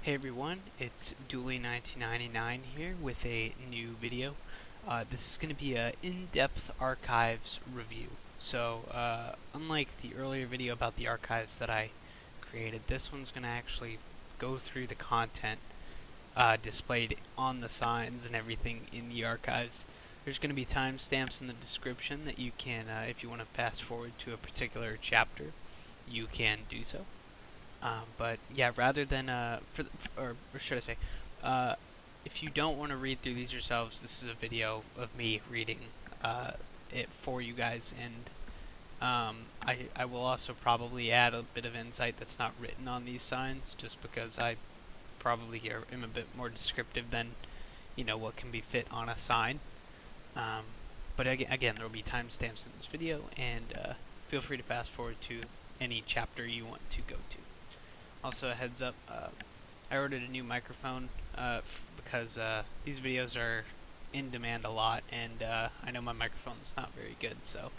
Hey everyone, it's Dooley1999 here with a new video. This is going to be an in-depth archives review. So, unlike the earlier video about the archives that I created, this one's going to actually go through the content displayed on the signs and everything in the archives. There's going to be timestamps in the description that you can, if you want to fast forward to a particular chapter, you can do so. But yeah, rather than or should I say, if you don't want to read through these yourselves, this is a video of me reading it for you guys, and I will also probably add a bit of insight that's not written on these signs, just because I probably am a bit more descriptive than what can be fit on a sign. But again, there will be timestamps in this video, and feel free to fast forward to any chapter you want to go to. Also, a heads up, I ordered a new microphone because these videos are in demand a lot, and I know my microphone's not very good, so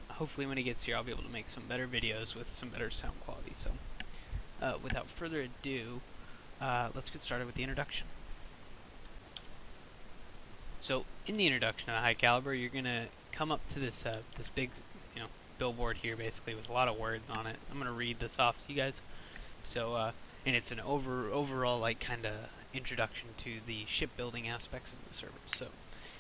hopefully when it gets here I'll be able to make some better videos with some better sound quality. So without further ado, let's get started with the introduction. So in the introduction of High Caliber, you're going to come up to this this big billboard here, basically, with a lot of words on it. I'm going to read this off to you guys. So, and it's an overall, like, kind of introduction to the shipbuilding aspects of the server. So,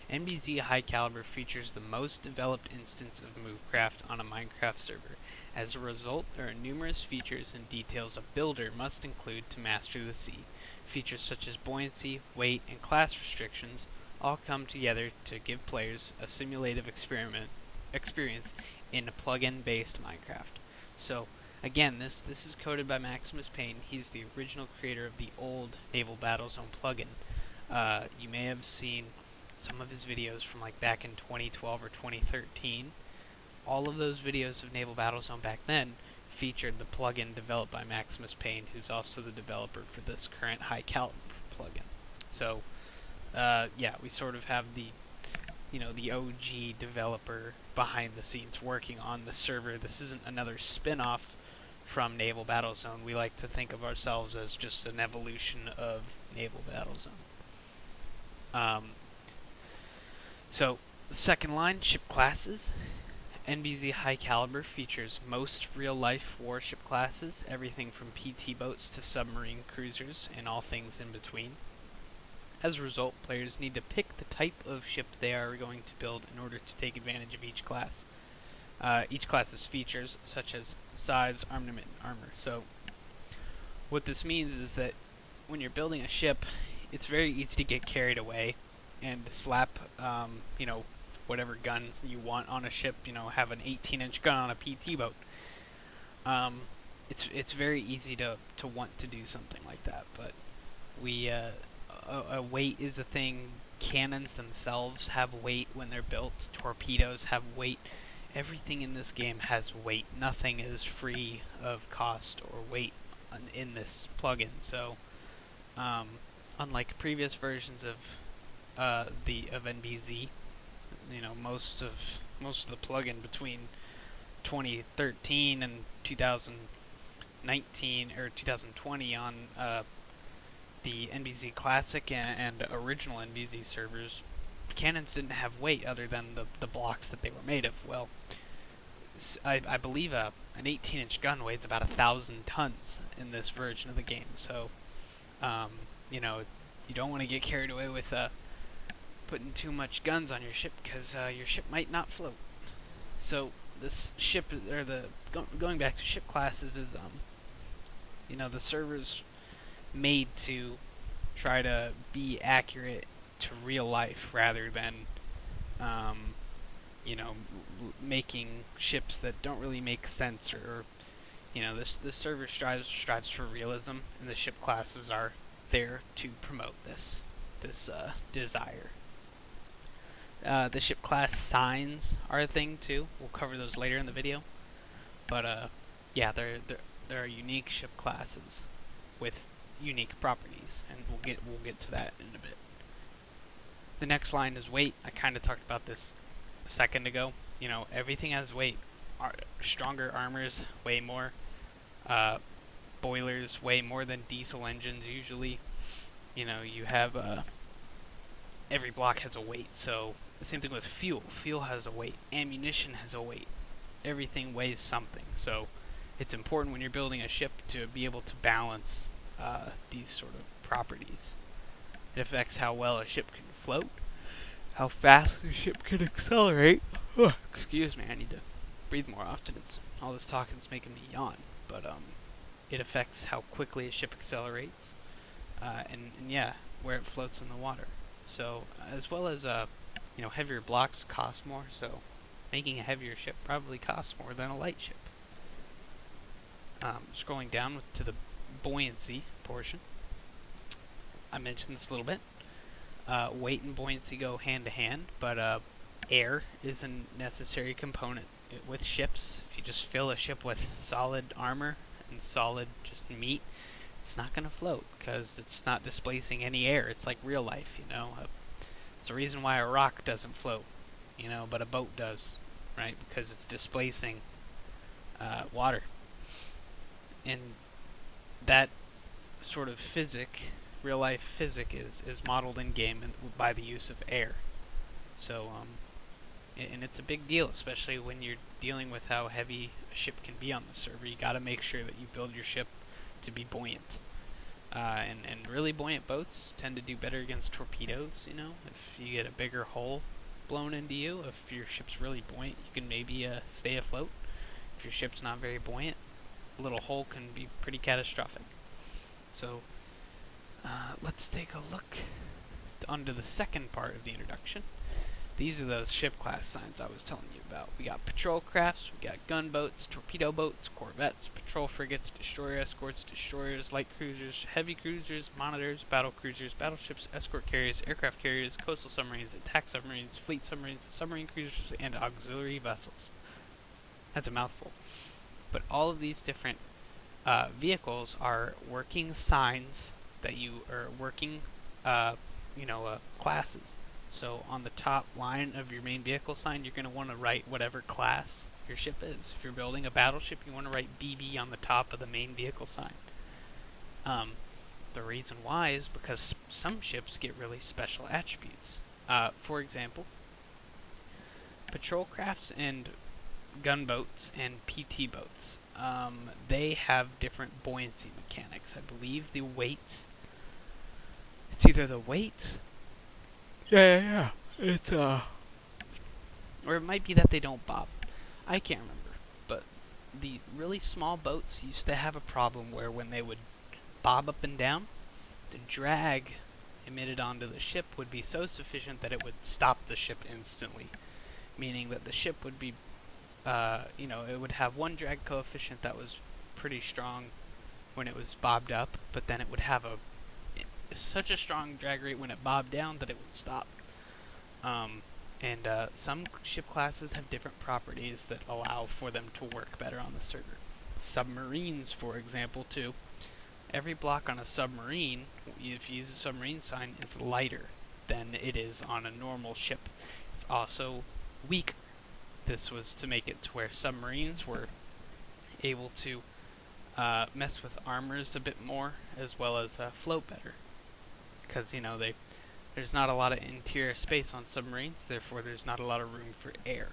NBZ High Caliber features the most developed instance of Movecraft on a Minecraft server. As a result, there are numerous features and details a builder must include to master the sea. Features such as buoyancy, weight, and class restrictions all come together to give players a simulative experience in a plugin-based Minecraft. So, again, this is coded by Maximus Payne. He's the original creator of the old Naval Battlezone plugin. You may have seen some of his videos from like back in 2012 or 2013. All of those videos of Naval Battlezone back then featured the plugin developed by Maximus Payne, who's also the developer for this current High Caliber plugin. So, yeah, we sort of have the the OG developer behind the scenes working on the server. This isn't another spin-off from Naval Battlezone. We like to think of ourselves as just an evolution of Naval Battlezone. So, the second line, ship classes. NBZ High Caliber features most real-life warship classes, everything from PT boats to submarine cruisers, and all things in between. As a result, players need to pick the type of ship they are going to build in order to take advantage of each class. Each class's features, such as size, armament, and armor. So, what this means is that when you're building a ship, it's very easy to get carried away and slap, whatever guns you want on a ship. Have an 18-inch gun on a PT boat. It's very easy to want to do something like that, but we weight is a thing. Cannons themselves have weight when they're built. Torpedoes have weight. Everything in this game has weight. Nothing is free of cost or weight in this plugin. So, unlike previous versions of NBZ, most of the plugin between 2013 and 2019 or 2020 on the NBZ Classic and original NBZ servers, cannons didn't have weight other than the blocks that they were made of. Well, I believe an 18-inch gun weighs about 1,000 tons in this version of the game. So, you don't want to get carried away with putting too much guns on your ship, because your ship might not float. So this ship, or going back to ship classes, is the server's made to try to be accurate to real life rather than making ships that don't really make sense, or this server strives for realism, and the ship classes are there to promote this desire. The ship class signs are a thing too. We'll cover those later in the video, but yeah, there are unique ship classes with unique properties, and we'll get to that in a bit. The next line is weight. I kind of talked about this a second ago. Everything has weight. Stronger armors weigh more. boilers weigh more than diesel engines usually. You know, you have every block has a weight, so the same thing with fuel. Fuel has a weight. Ammunition has a weight. Everything weighs something, so it's important when you're building a ship to be able to balance these sort of properties. It affects how well a ship can float, how fast the ship can accelerate. Excuse me, I need to breathe more often. It's all this talking's making me yawn. But it affects how quickly a ship accelerates, and yeah, where it floats in the water. So as well as heavier blocks cost more. So making a heavier ship probably costs more than a light ship. Scrolling down to the buoyancy portion, I mentioned this a little bit. Weight and buoyancy go hand to hand, but air is a necessary component with ships. If you just fill a ship with solid armor and solid just meat, it's not going to float because it's not displacing any air. It's like real life, you know. It's the reason why a rock doesn't float, you know, but a boat does, right? Because it's displacing water. And that sort of real life physics is modeled in game by the use of air. So and it's a big deal, especially when you're dealing with how heavy a ship can be on the server. You got to make sure that you build your ship to be buoyant. And really buoyant boats tend to do better against torpedoes, you know. If you get a bigger hole blown into you, if your ship's really buoyant, you can maybe stay afloat. If your ship's not very buoyant, a little hole can be pretty catastrophic. So let's take a look onto the second part of the introduction. These are those ship class signs I was telling you about. We got patrol crafts, we got gunboats, torpedo boats, corvettes, patrol frigates, destroyer escorts, destroyers, light cruisers, heavy cruisers, monitors, battle cruisers, battleships, escort carriers, aircraft carriers, coastal submarines, attack submarines, fleet submarines, submarine cruisers, and auxiliary vessels. That's a mouthful. But all of these different vehicles are working signs that you are working, classes. So on the top line of your main vehicle sign, you're going to want to write whatever class your ship is. If you're building a battleship, you want to write BB on the top of the main vehicle sign. The reason why is because some ships get really special attributes. For example, patrol crafts and gunboats and PT boats. They have different buoyancy mechanics. I believe the weight. It's either the weight. Yeah. It's or it might be that they don't bob. I can't remember. But the really small boats used to have a problem where when they would bob up and down, the drag emitted onto the ship would be so sufficient that it would stop the ship instantly. Meaning that the ship would be, it would have one drag coefficient that was pretty strong when it was bobbed up, but then it would have such a strong drag rate when it bobbed down that it would stop. Some ship classes have different properties that allow for them to work better on the server. Submarines, for example, too. Every block on a submarine, if you use a submarine sign, is lighter than it is on a normal ship. It's also weaker. This was to make it to where submarines were able to mess with armors a bit more, as well as float better. Because, there's not a lot of interior space on submarines, therefore there's not a lot of room for air.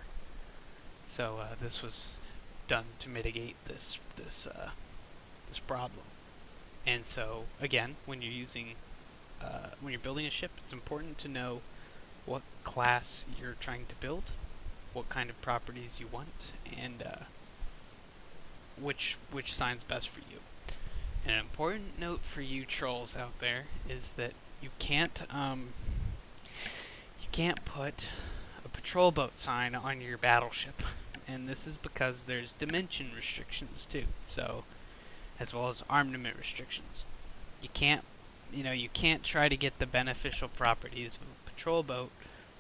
So this was done to mitigate this problem. And so, again, when you're building a ship, it's important to know what class you're trying to build, what kind of properties you want, and which sign's best for you. And an important note for you trolls out there is that you can't put a patrol boat sign on your battleship, and this is because there's dimension restrictions too. So, as well as armament restrictions, you can't try to get the beneficial properties of a patrol boat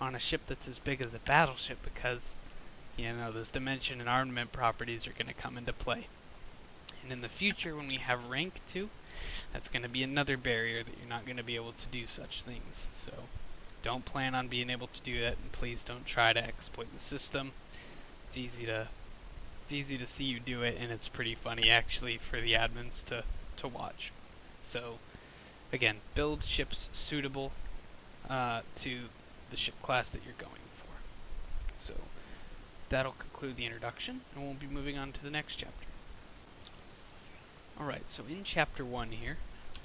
on a ship that's as big as a battleship because those dimension and armament properties are going to come into play. And in the future, when we have rank 2, that's going to be another barrier that you're not going to be able to do such things. So don't plan on being able to do that, and please don't try to exploit the system. It's easy to see you do it, and it's pretty funny actually for the admins to to watch. So again, build ships suitable to the ship class that you're going for. So that'll conclude the introduction, and we'll be moving on to the next chapter. Alright, so in chapter 1 here,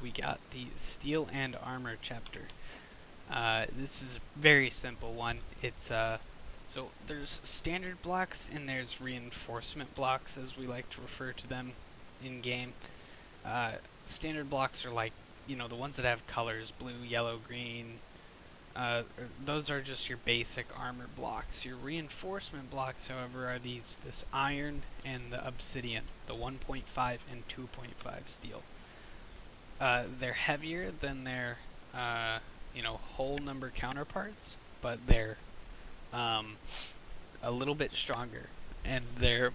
we got the Steel and Armor chapter. This is a very simple one. It's so there's standard blocks and there's reinforcement blocks, as we like to refer to them in game. Standard blocks are like, the ones that have colors, blue, yellow, green. Those are just your basic armor blocks. Your reinforcement blocks, however, are this iron and the obsidian, the 1.5 and 2.5 steel. They're heavier than their whole number counterparts, but they're a little bit stronger, and they're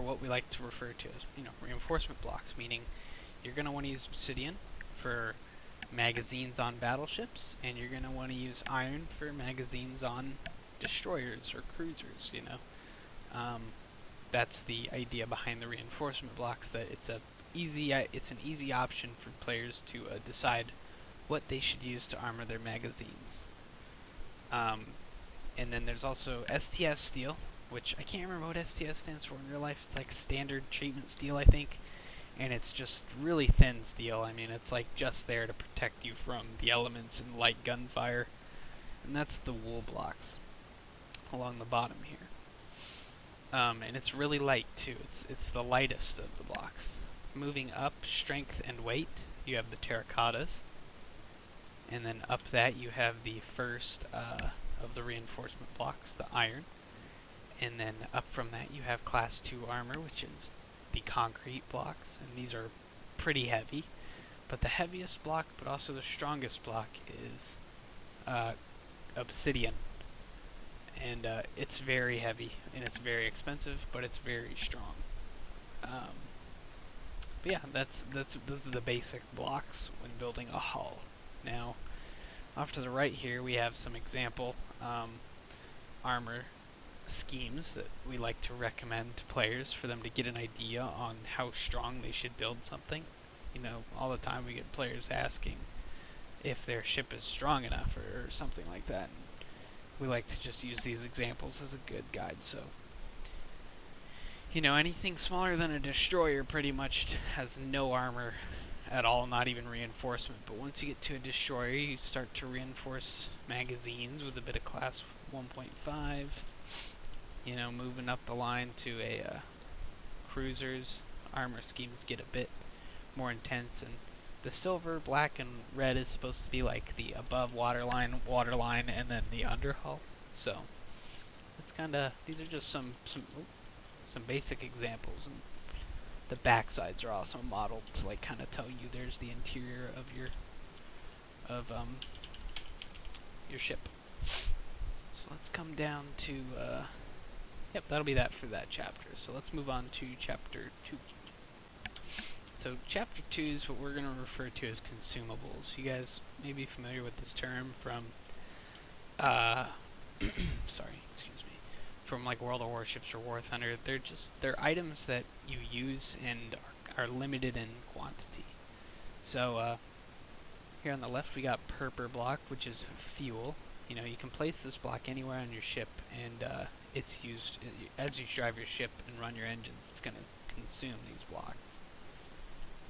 what we like to refer to as reinforcement blocks, meaning you're going to want to use obsidian for magazines on battleships, and you're going to want to use iron for magazines on destroyers or cruisers. That's the idea behind the reinforcement blocks, that it's an easy option for players to decide what they should use to armor their magazines. And then there's also STS steel, which I can't remember what STS stands for in real life. It's like standard treatment steel, I think. And it's just really thin steel. I mean, it's like just there to protect you from the elements and light gunfire. And that's the wool blocks along the bottom here. And it's really light too. It's the lightest of the blocks. Moving up, strength and weight, you have the terracottas. And then up that you have the first of the reinforcement blocks, the iron. And then up from that you have class 2 armor, which is the concrete blocks, and these are pretty heavy. But the heaviest block, but also the strongest block, is obsidian. And it's very heavy, and it's very expensive, but it's very strong. But yeah, those are the basic blocks when building a hull. Now, off to the right here, we have some example armor schemes that we like to recommend to players for them to get an idea on how strong they should build something. All the time we get players asking if their ship is strong enough or something like that. And we like to just use these examples as a good guide. So, anything smaller than a destroyer pretty much has no armor at all, not even reinforcement. But once you get to a destroyer, you start to reinforce magazines with a bit of class 1.5. Moving up the line to a cruisers, armor schemes get a bit more intense, and the silver, black, and red is supposed to be like the above waterline, and then the underhull. So it's these are just some basic examples, and the backsides are also modeled to like kind of tell you there's the interior of your ship. So let's come down to yep, that'll be that for that chapter. So let's move on to chapter 2. So chapter 2 is what we're going to refer to as consumables. You guys may be familiar with this term from from like World of Warships or War Thunder. They're items that you use and are limited in quantity. So here on the left we got Purper block, which is fuel. You can place this block anywhere on your ship, and it's used as you drive your ship and run your engines. It's going to consume these blocks.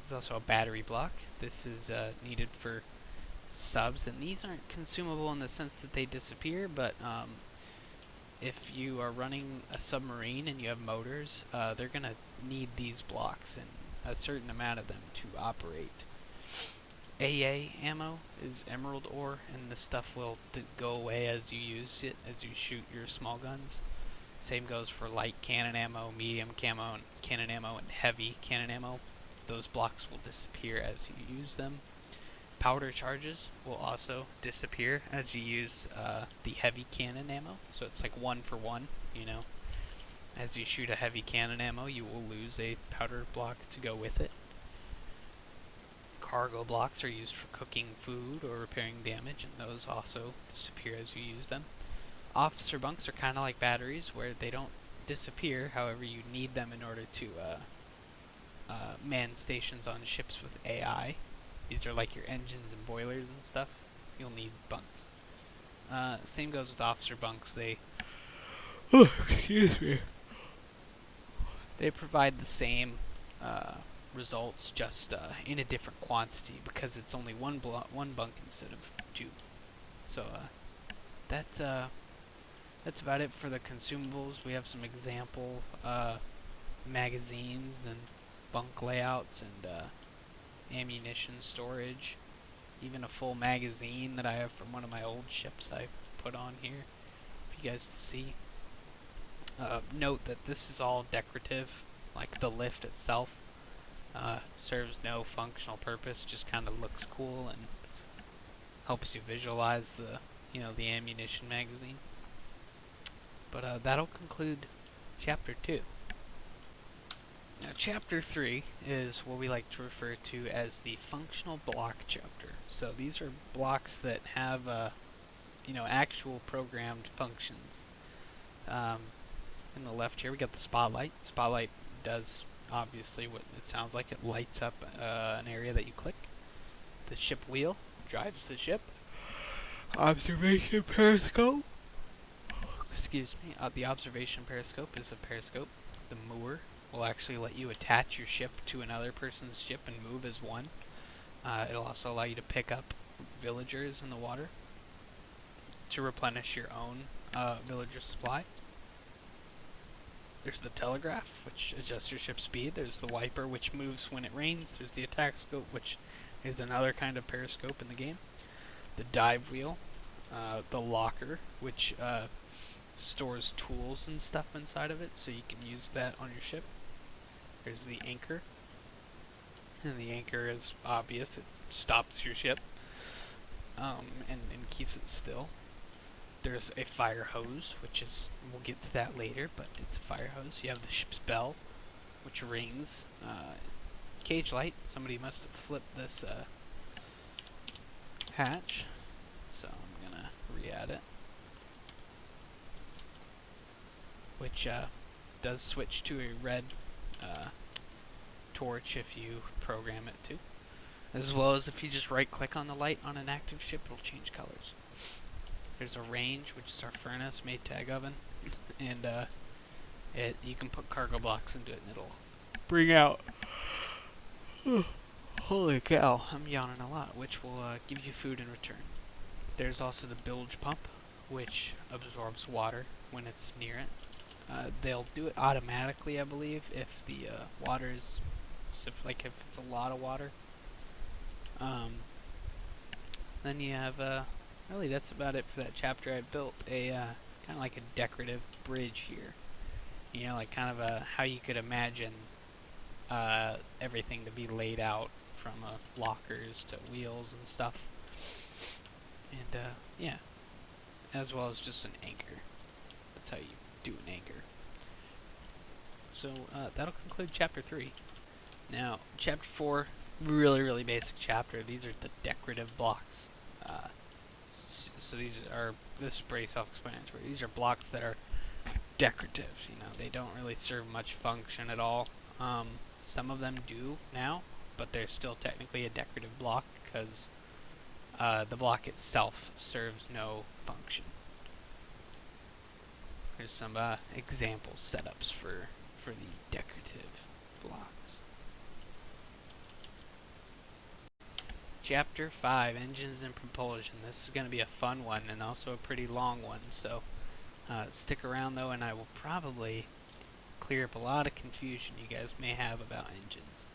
There's also a battery block. This is needed for subs, and these aren't consumable in the sense that they disappear, but if you are running a submarine and you have motors, they're going to need these blocks and a certain amount of them to operate. AA ammo is emerald ore, and this stuff will go away as you use it, as you shoot your small guns. Same goes for light cannon ammo, medium cannon ammo, and heavy cannon ammo. Those blocks will disappear as you use them. Powder charges will also disappear as you use the heavy cannon ammo. So it's like 1 for 1, As you shoot a heavy cannon ammo, you will lose a powder block to go with it. Cargo blocks are used for cooking food or repairing damage, and those also disappear as you use them. Officer bunks are kind of like batteries, where they don't disappear, however you need them in order to manned stations on ships with AI. These are like your engines and boilers and stuff. You'll need bunks. Same goes with officer bunks. Excuse me. They provide the same results, just in a different quantity because it's only one bunk instead of two. So that's about it for the consumables. We have some example magazines and bunk layouts and ammunition storage. Even a full magazine that I have from one of my old ships I put on here for you guys to see. Note that this is all decorative, like the lift itself serves no functional purpose, just kind of looks cool and helps you visualize the ammunition magazine. But that'll conclude Chapter 2. Now, Chapter 3 is what we like to refer to as the Functional Block Chapter. So these are blocks that have, actual programmed functions. In the left here, we got the spotlight. Spotlight does, obviously, what it sounds like. It lights up an area that you click. The ship wheel drives the ship. Observation periscope. Excuse me. The observation periscope is a periscope. The moor will actually let you attach your ship to another person's ship and move as one. It'll also allow you to pick up villagers in the water to replenish your own villager supply. There's the telegraph, which adjusts your ship's speed. There's the wiper, which moves when it rains. There's the attack scope, which is another kind of periscope in the game. The dive wheel, the locker, which stores tools and stuff inside of it, so you can use that on your ship. There's the anchor, and the anchor is obvious. It stops your ship and keeps it still. There's a fire hose, which is, we'll get to that later, but it's a fire hose. You have the ship's bell, which rings. Cage light. Somebody must have flipped this hatch, so I'm gonna re-add it. Which does switch to a red torch if you program it to. As well as if you just right-click on the light on an active ship, it'll change colors. There's a range, which is our furnace made tag oven, and you can put cargo blocks into it, and it'll bring out. Holy cow! I'm yawning a lot, which will give you food in return. There's also the bilge pump, which absorbs water when it's near it. They'll do it automatically, I believe, if the water is, if it's a lot of water. Then you have really, that's about it for that chapter. I built a kind of like a decorative bridge here. You know, like kind of how you could imagine everything to be laid out, from lockers to wheels and stuff. And yeah, as well as just an anchor. That's how you do an anchor. So that'll conclude Chapter 3. Now, Chapter 4, really basic chapter. These are the decorative blocks. So this is pretty self-explanatory. These are blocks that are decorative. You know, they don't really serve much function at all. Some of them do now, but they're still technically a decorative block because the block itself serves no function. There's some example setups for the decorative blocks. Chapter 5, Engines and Propulsion. This is going to be a fun one and also a pretty long one, so stick around though, and I will probably clear up a lot of confusion you guys may have about engines.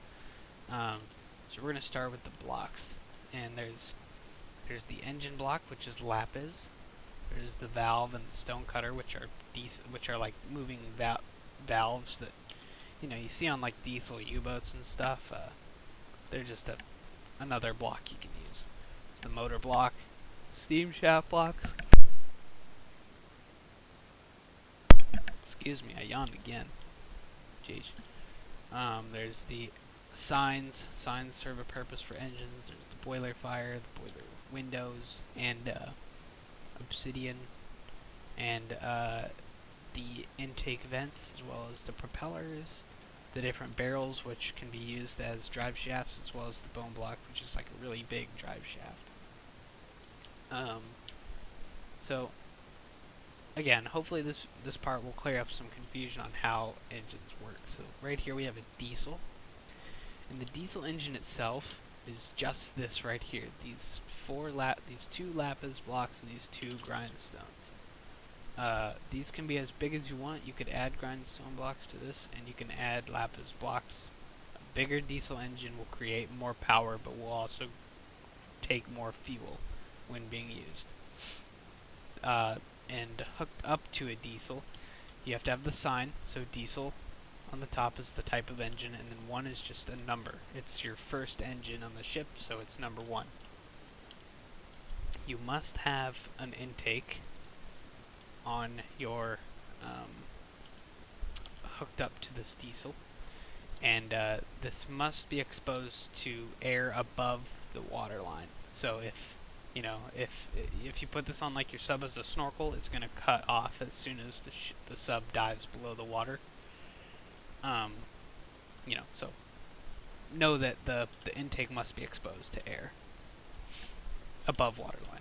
So we're going to start with the blocks, and there's the engine block, which is lapis. There's the valve and the stone cutter, which are like moving valves that you see on like diesel U-boats and stuff. They're just another block you can use. There's the motor block, steam shaft blocks. Excuse me, I yawned again. Jeez. There's the signs. Signs serve a purpose for engines. There's the boiler fire, the boiler windows, and obsidian, and the intake vents, as well as the propellers. the different barrels, which can be used as drive shafts, as well as the bone block, which is like a really big drive shaft. So again, hopefully this part will clear up some confusion on how engines work. So right here we have a diesel, and the diesel engine itself is just this right here. These two lapis blocks and these two grindstones. These can be as big as you want. You could add grindstone blocks to this, and you can add lapis blocks. A bigger diesel engine will create more power, but will also take more fuel when being used. And hooked up to a diesel, you have to have the sign. So diesel on the top is the type of engine, and then 1 is just a number. It's your first engine on the ship, so it's number 1. You must have an intake on your hooked up to this diesel, and this must be exposed to air above the water line. So if you put this on like your sub as a snorkel, it's going to cut off as soon as the sub dives below the water. So know that the intake must be exposed to air above water line.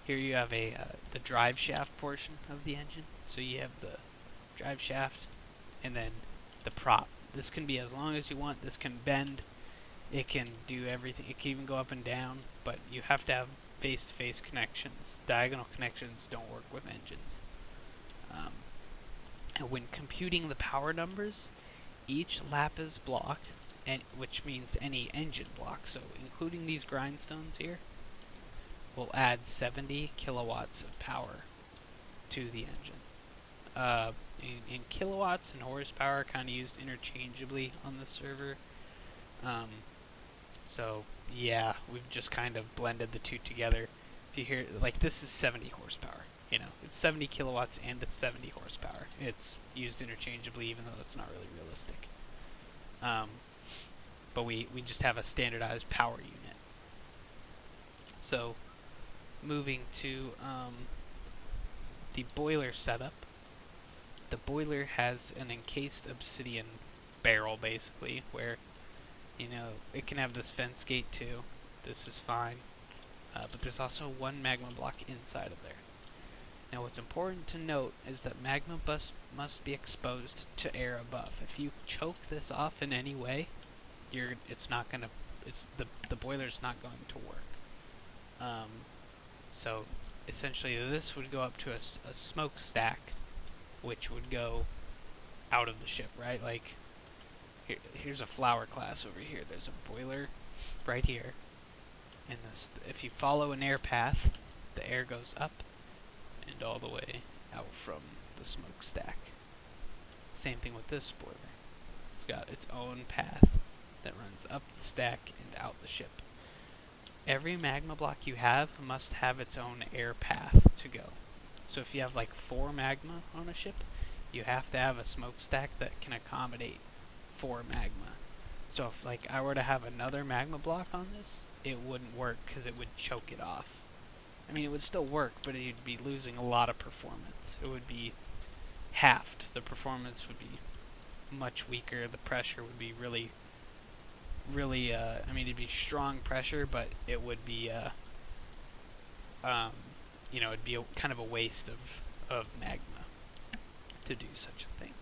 Here you have the drive shaft portion of the engine. So you have the drive shaft and then the prop. This can be as long as you want. This can bend. It can do everything. It can even go up and down, but you have to have face-to-face connections. Diagonal connections don't work with engines. And when computing the power numbers, each lapis block, which means any engine block, so including these grindstones here, will add 70 kilowatts of power to the engine. In kilowatts and horsepower are kind of used interchangeably on the server. So yeah, we've just kind of blended the two together. If you hear, like, this is 70 horsepower. It's 70 kilowatts and it's 70 horsepower. It's used interchangeably, even though that's not really realistic. But we just have a standardized power unit. So moving to the boiler setup. The boiler has an encased obsidian barrel, basically, where it can have this fence gate too. This is fine. But there's also 1 magma block inside of there. Now what's important to note is that magma must be exposed to air above. If you choke this off in any way, the boiler's not going to work. So essentially this would go up to a smokestack, which would go out of the ship, right? Like, here's a flower class over here. There's a boiler right here. And if you follow an air path, the air goes up and all the way out from the smokestack. Same thing with this boiler. It's got its own path that runs up the stack and out the ship. Every magma block you have must have its own air path to go. So if you have like 4 magma on a ship, you have to have a smokestack that can accommodate 4 magma. So if like I were to have another magma block on this, it wouldn't work because it would choke it off. I mean, it would still work, but you'd be losing a lot of performance. It would be halved. The performance would be much weaker. The pressure would be really, it'd be strong pressure, but it would be, it'd be kind of a waste of magma to do such a thing.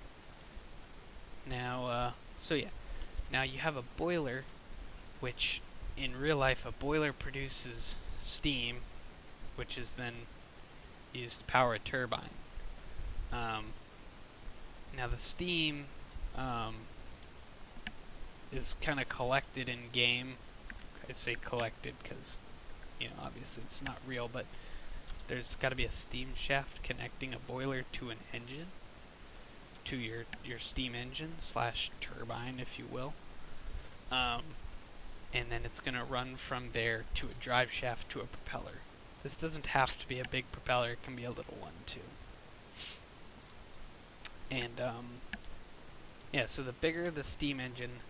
Now, now you have a boiler, which in real life, a boiler produces steam, which is then used to power a turbine. Now the steam is kind of collected in game. I say collected because, obviously it's not real, but there's got to be a steam shaft connecting a boiler to an engine, to your steam engine / turbine, if you will. And then it's going to run from there to a drive shaft to a propeller. This doesn't have to be a big propeller, it can be a little one too. And so the bigger the steam engine,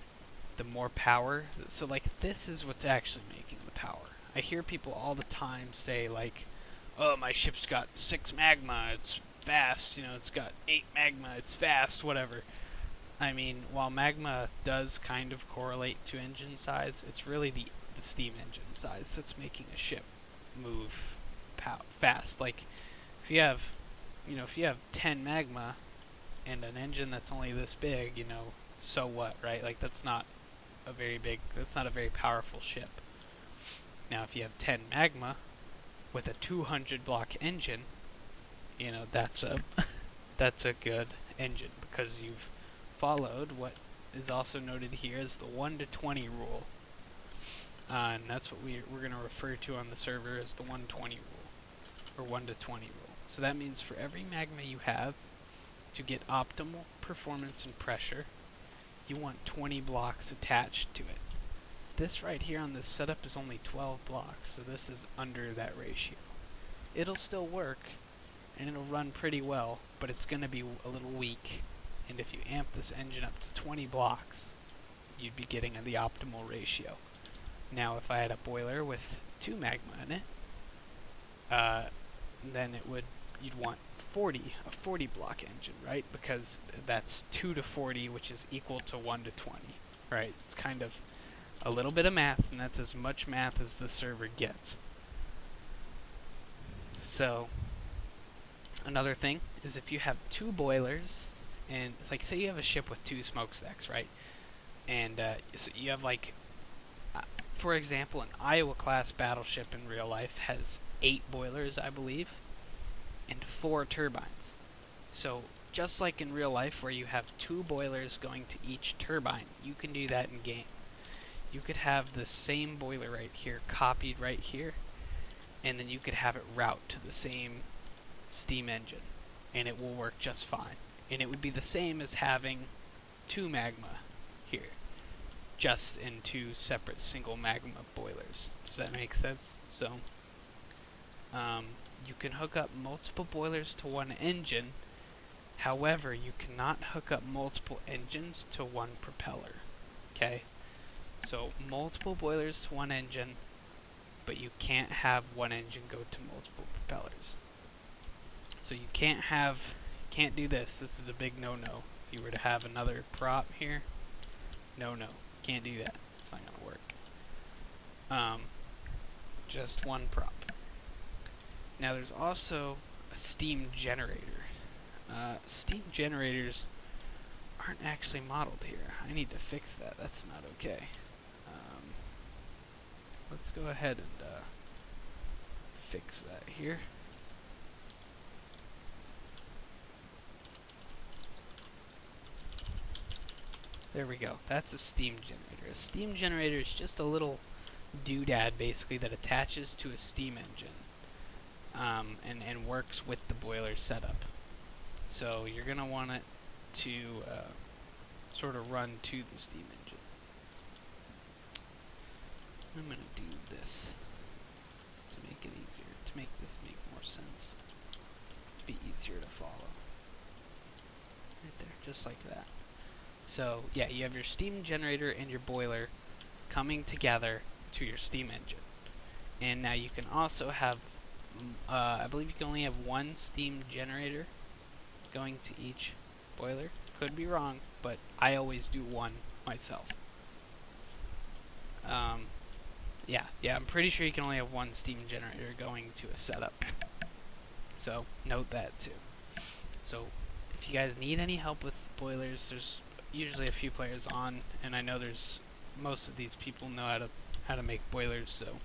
the more power. So like this is what's actually making the power. I hear people all the time say like, oh, my ship's got 6 magma, it's fast, it's got 8 magma, it's fast, whatever. I mean, while magma does kind of correlate to engine size, it's really the steam engine size that's making a ship move fast. Like, if you have, if you have 10 magma and an engine that's only this big, so what, right? Like, that's not a very powerful ship. Now, if you have 10 magma with a 200 block engine, that's a that's a good engine, because you've followed what is also noted here as the 1 to 20 rule. And that's what we're going to refer to on the server as the 120 rule, or 1 to 20 rule. So that means for every magma you have, to get optimal performance and pressure, you want 20 blocks attached to it. This right here on this setup is only 12 blocks, so this is under that ratio. It'll still work, and it'll run pretty well, but it's going to be a little weak. And if you amp this engine up to 20 blocks, you'd be getting the optimal ratio. Now, if I had a boiler with 2 magma in it, then you'd want a 40 block engine, right? Because that's 2 to 40, which is equal to 1 to 20, right? It's kind of a little bit of math, and that's as much math as the server gets. So, another thing is if you have 2 boilers, and it's like, say you have a ship with 2 smokestacks, right? And so you have, like, for example, an Iowa-class battleship in real life has 8 boilers, I believe, and 4 turbines. So, just like in real life where you have 2 boilers going to each turbine, you can do that in game. You could have the same boiler right here copied right here, and then you could have it route to the same steam engine, and it will work just fine. And it would be the same as having 2 magma here, just in 2 separate single magma boilers. Does that make sense? So, you can hook up multiple boilers to one engine. However, you cannot hook up multiple engines to one propeller. Okay? So, multiple boilers to one engine, but you can't have one engine go to multiple propellers. So you can't do this. This is a big no-no. If you were to have another prop here, no, can't do that. It's not gonna work. Just one prop. Now there's also a steam generator. Steam generators aren't actually modeled here. I need to fix that. That's not okay. Let's go ahead and fix that here. There we go. That's a steam generator. A steam generator is just a little doodad, basically, that attaches to a steam engine and works with the boiler setup. So you're going to want it to sort of run to the steam engine. I'm going to do this to make it easier, to make this make more sense, to be easier to follow. Right there, just like that. So, yeah, you have your steam generator and your boiler coming together to your steam engine. And now you can also have, I believe you can only have 1 steam generator going to each boiler. Could be wrong, but I always do 1 myself. Yeah, I'm pretty sure you can only have 1 steam generator going to a setup. So, note that too. So, if you guys need any help with boilers, there's usually a few players on, and I know most of these people know how to make boilers, so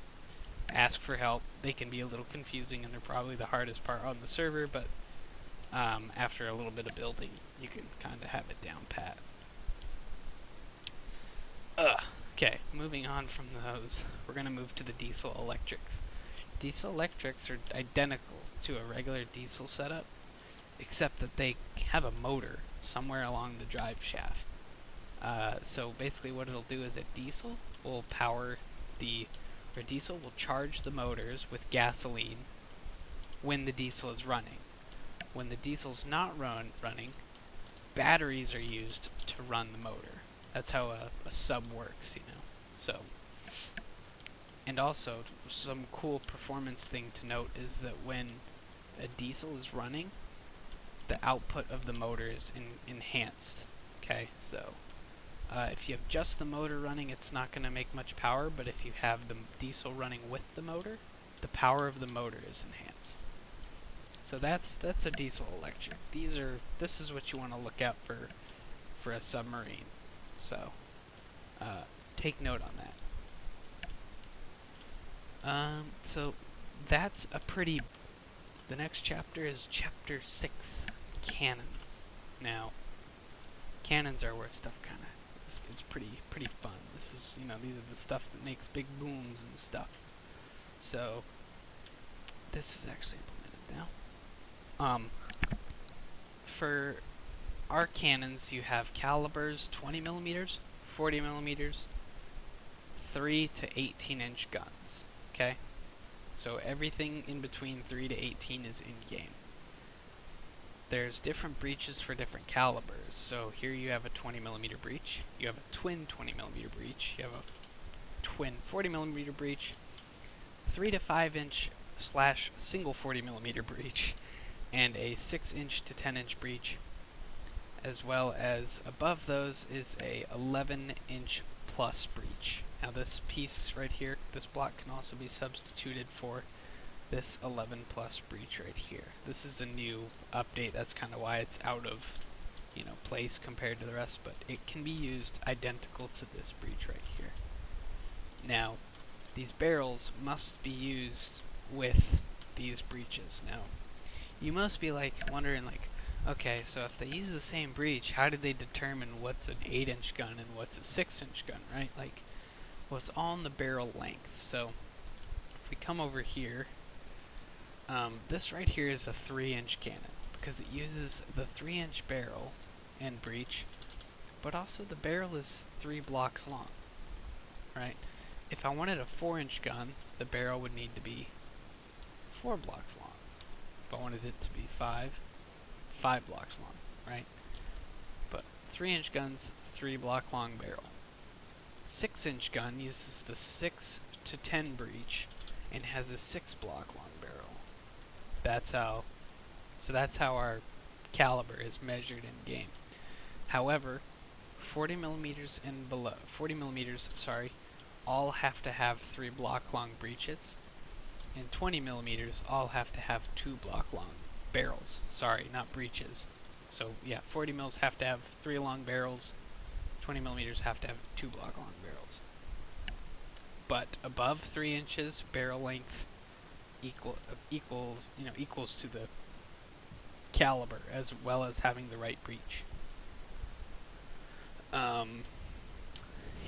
ask for help. They can be a little confusing, and they're probably the hardest part on the server, but after a little bit of building, you can kind of have it down pat. Okay, moving on from those, we're going to move to the diesel electrics. Diesel electrics are identical to a regular diesel setup, except that they have a motor somewhere along the drive shaft. So basically what it'll do is diesel will charge the motors with gasoline when the diesel is running. When the diesel's not running, batteries are used to run the motor. That's how a sub works, So, and also, some cool performance thing to note is that when a diesel is running, the output of the motor is enhanced. Okay, so if you have just the motor running, it's not going to make much power, but if you have the diesel running with the motor, the power of the motor is enhanced. So that's a diesel electric. This is what you want to look out for a submarine. So take note on that. So that's a pretty. The next chapter is chapter 6, cannons. Now, cannons are where stuff kind of it's pretty fun. This is these are the stuff that makes big booms and stuff. So this is actually implemented now. For our cannons, you have calibers 20 millimeters, 40 millimeters, 3 to 18 inch guns. Okay, so everything in between 3 to 18 is in game. There's different breaches for different calibers. So here you have a 20 millimeter breach, you have a twin 20 millimeter breach, you have a twin 40 millimeter breach, 3 to 5 inch / single 40 millimeter breach, and a 6 inch to 10 inch breach, as well as above those is a 11 inch plus breach. Now this piece right here, this block can also be substituted for this 11 plus breach right here. This is a new update, that's kind of why it's out of place compared to the rest, but it can be used identical to this breach right here. Now these barrels must be used with these breaches. Now you must be wondering okay, so if they use the same breach, how did they determine what's an 8 inch gun and what's a 6 inch gun, right? Well, it's all in the barrel length. So if we come over here, this right here is a 3 inch cannon because it uses the 3 inch barrel and breach, but also the barrel is 3 blocks long, right? If I wanted a 4 inch gun, the barrel would need to be 4 blocks long. If I wanted it to be 5 blocks long, right? But 3 inch guns, 3 block long barrel. 6 inch gun uses the 6 to 10 breach and has a 6 block long barrel. That's how our caliber is measured in game. However, 40 millimeters and below, 40 millimeters, all have to have 3 block long breaches, and 20 millimeters all have to have 2 block long barrels. Sorry, not breaches. So yeah, 40 mils have to have 3 long barrels, 20 millimeters have to have 2 block long barrels. But above 3 inches, barrel length equals to the caliber, as well as having the right breach.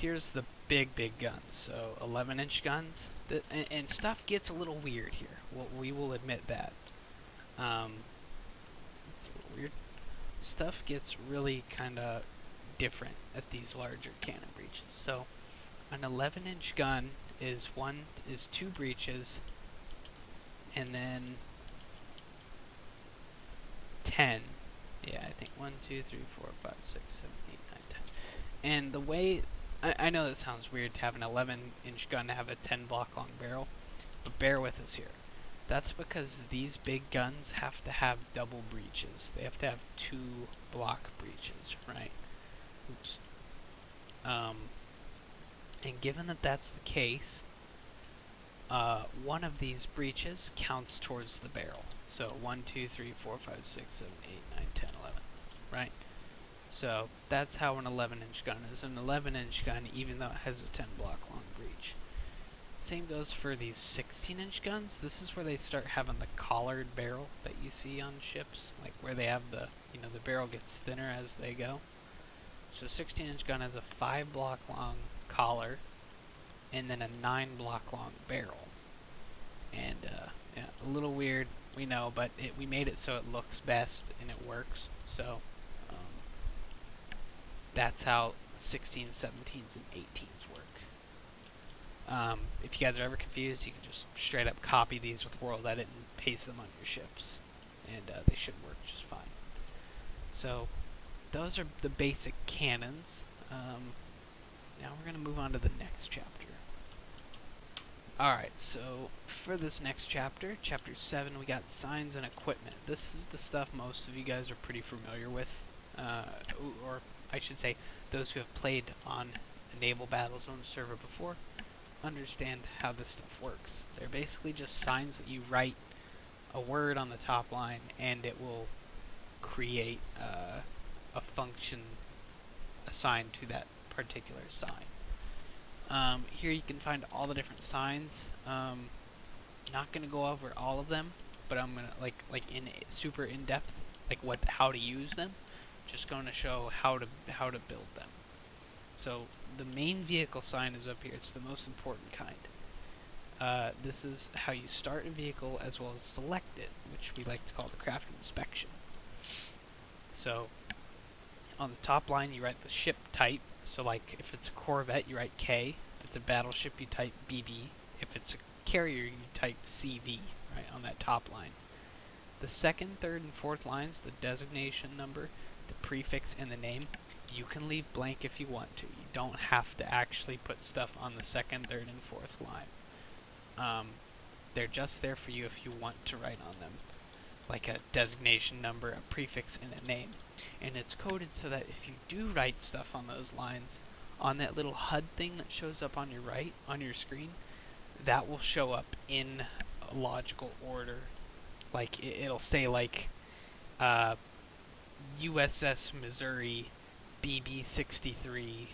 Here's the big guns. So 11 inch guns, and stuff gets a little weird here. We will admit that. It's a little weird. Stuff gets really kind of different at these larger cannon breaches. So an 11 inch gun is 2 breaches, and then 10. Yeah, I think 1, 2, 3, 4, 5, 6, 7, 8, 9, 10. And the way I know that sounds weird to have an 11 inch gun to have a 10 block long barrel, but bear with us here. That's because these big guns have to have double breaches. They have to have 2 block breaches, right? Oops. And given that that's the case, one of these breaches counts towards the barrel. So 1, 2, 3, 4, 5, 6, 7, 8, 9, 10, 11, right? So that's how an 11 inch gun is. An 11 inch gun, even though it has a 10 block long breach. Same goes for these 16 inch guns. This is where they start having the collared barrel that you see on ships, where they have the barrel gets thinner as they go. So 16 inch gun has a 5 block long collar and then a 9 block long barrel. And yeah, a little weird, we know, but we made it so it looks best and it works. So that's how 16s, 17s, and 18s work. If you guys are ever confused, you can just straight up copy these with World Edit and paste them on your ships, and they should work just fine. So those are the basic cannons. Now we're going to move on to the next chapter. Alright, so for this next chapter, chapter 7, we got signs and equipment. This is the stuff most of you guys are pretty familiar with, or I should say, those who have played on a Naval Battlezone server before understand how this stuff works. They're basically just signs that you write a word on the top line, and it will create a function assigned to that particular sign. Here you can find all the different signs. Not gonna go over all of them, but I'm gonna like in super in depth, like how to use them. Just going to show how to build them. So the main vehicle sign is up here. It's the most important kind. This is how you start a vehicle as well as select it, which we like to call the craft inspection. So on the top line you write the ship type. So like if it's a Corvette you write K. If it's a battleship you type BB. If it's a carrier you type CV, right, on that top line. The second, third, and fourth lines, the designation number, the prefix, and the name, you can leave blank if you want to. You don't have to actually put stuff on the second, third, and fourth line. They're just there for you if you want to write on them, like a designation number, a prefix, and a name. And it's coded so that if you do write stuff on those lines, on that little HUD thing that shows up on your right, on your screen, that will show up in a logical order. Like it'll say like USS Missouri BB-63.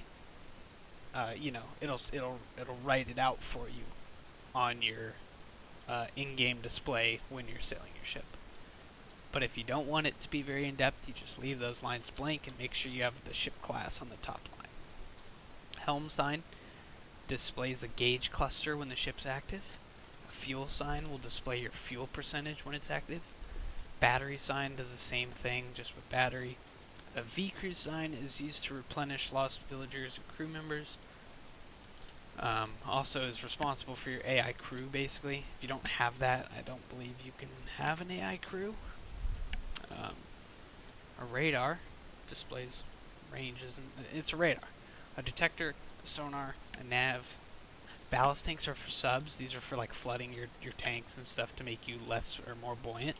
You know, it'll write it out for you on your in-game display when you're sailing your ship. But if you don't want it to be very in-depth, you just leave those lines blank and make sure you have the ship class on the top line. Helm sign displays a gauge cluster when the ship's active. A fuel sign will display your fuel percentage when it's active. Battery sign does the same thing, just with battery. A V-crew sign is used to replenish lost villagers and crew members. Also is responsible for your AI crew, basically. If you don't have that, I don't believe you can have an AI crew. A radar displays ranges, and it's a radar. A detector, a sonar, a nav. Ballast tanks are for subs. These are for like flooding your tanks and stuff to make you less or more buoyant.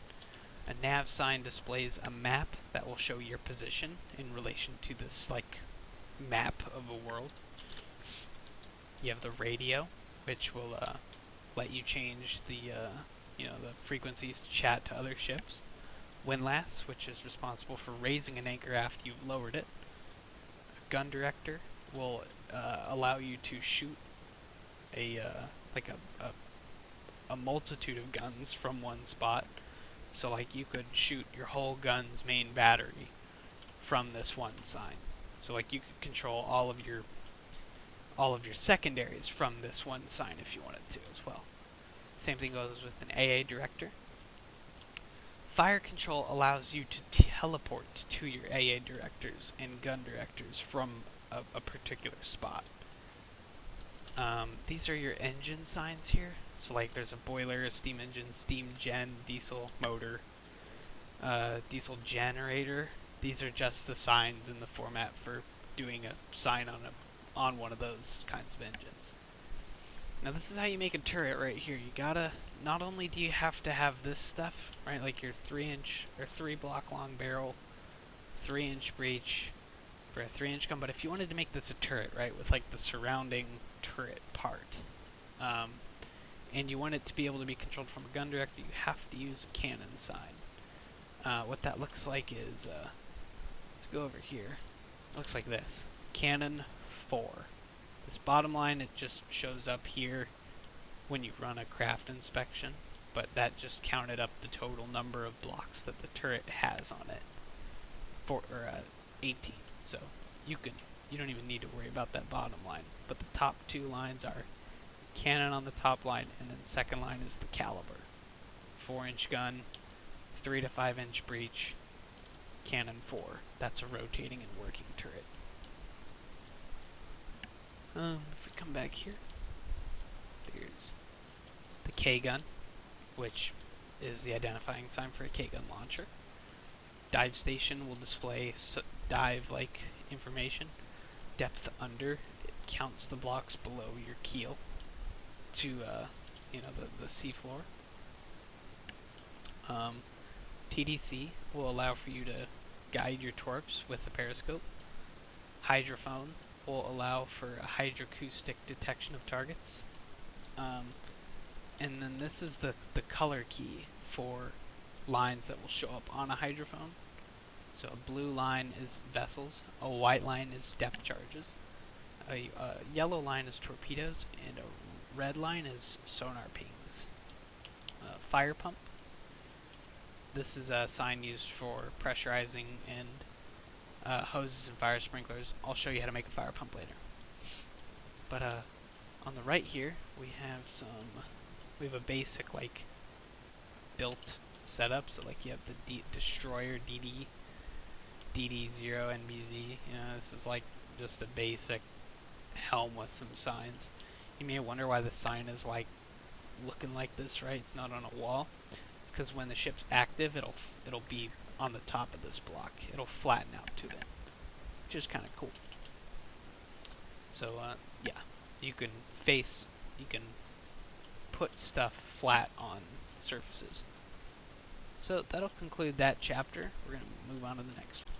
A nav sign displays a map that will show your position in relation to this like map of a world. You have the radio, which will let you change the the frequencies to chat to other ships. Windlass, which is responsible for raising an anchor after you've lowered it. A gun director will allow you to shoot a multitude of guns from one spot. So like you could shoot your whole gun's main battery from this one sign. So like you could control all of your secondaries from this one sign if you wanted to as well. Same thing goes with an AA director. Fire control allows you to teleport to your AA directors and gun directors from a particular spot. These are your engine signs here. So like there's a boiler, a steam engine, steam gen, diesel motor, diesel generator. These are just the signs in the format for doing a sign on one of those kinds of engines. Now this is how you make a turret right here. You gotta, not only do you have to have this stuff, right, like your 3-inch or 3 block long barrel, 3-inch breech for a 3-inch gun, but if you wanted to make this a turret, right, with like the surrounding turret part, and you want it to be able to be controlled from a gun director, you have to use a cannon sign. What that looks like is, let's go over here. It looks like this. Cannon 4. This bottom line, it just shows up here when you run a craft inspection, but that just counted up the total number of blocks that the turret has on it. 18. So you don't even need to worry about that bottom line. But the top 2 lines are cannon on the top line, and then second line is the caliber. 4-inch gun, 3 to 5-inch breech, cannon 4. That's a rotating and working turret. If we come back here, there's the K-gun, which is the identifying sign for a K-gun launcher. Dive station will display dive-like information. Depth under, it counts the blocks below your keel to the sea floor. TDC will allow for you to guide your torps with the periscope. hydrophone will allow for a hydroacoustic detection of targets. And then this is the color key for lines that will show up on a hydrophone. So a blue line is vessels, a white line is depth charges, a yellow line is torpedoes, and a red line is sonar pings. Fire pump. This is a sign used for pressurizing and hoses and fire sprinklers. I'll show you how to make a fire pump later. But on the right here, we have a basic like built setup. So like you have the destroyer DD, DD0 NBZ. You know, this is like just a basic helm with some signs. You may wonder why the sign is like looking like this, right? It's not on a wall. It's because when the ship's active, it'll be on the top of this block. It'll flatten out to it, which is kind of cool. So yeah, you can put stuff flat on surfaces. So that'll conclude that chapter. We're going to move on to the next one.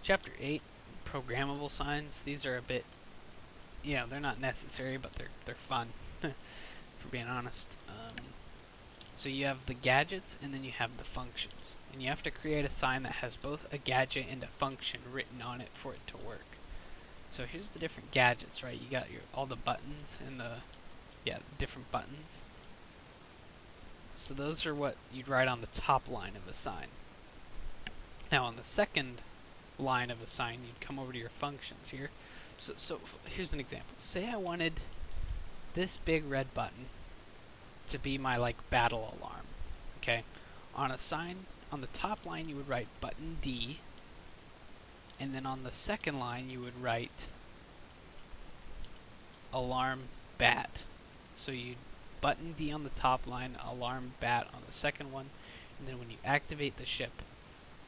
Chapter 8, Programmable Signs. These are a bit, they're not necessary, but they're fun, for being honest. So you have the gadgets, and then you have the functions. And you have to create a sign that has both a gadget and a function written on it for it to work. So here's the different gadgets, right? You got all the buttons and different buttons. So those are what you'd write on the top line of a sign. Now on the second line of a sign, you'd come over to your functions here. So here's an example. Say I wanted this big red button to be my like battle alarm. Okay? On a sign, on the top line you would write button D, and then on the second line you would write alarm bat. So you'd button D on the top line, alarm bat on the second one, and then when you activate the ship,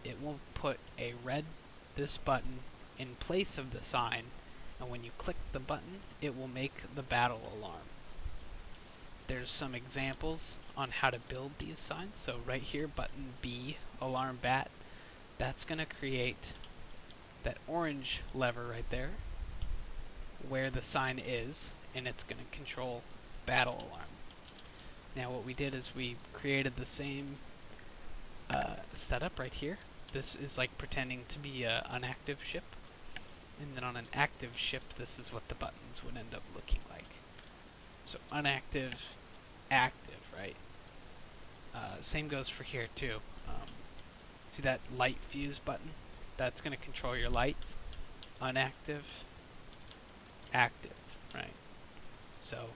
it will put this button in place of the sign, and when you click the button, it will make the battle alarm. There's some examples on how to build these signs. So right here, button B, alarm bat, that's going to create that orange lever right there where the sign is, and it's going to control battle alarm. Now what we did is we created the same setup right here. This is like pretending to be an inactive ship, and then on an active ship this is what the buttons would end up looking like. So inactive, active, right? Same goes for here too. See that light fuse button? That's going to control your lights. Inactive, active, right? So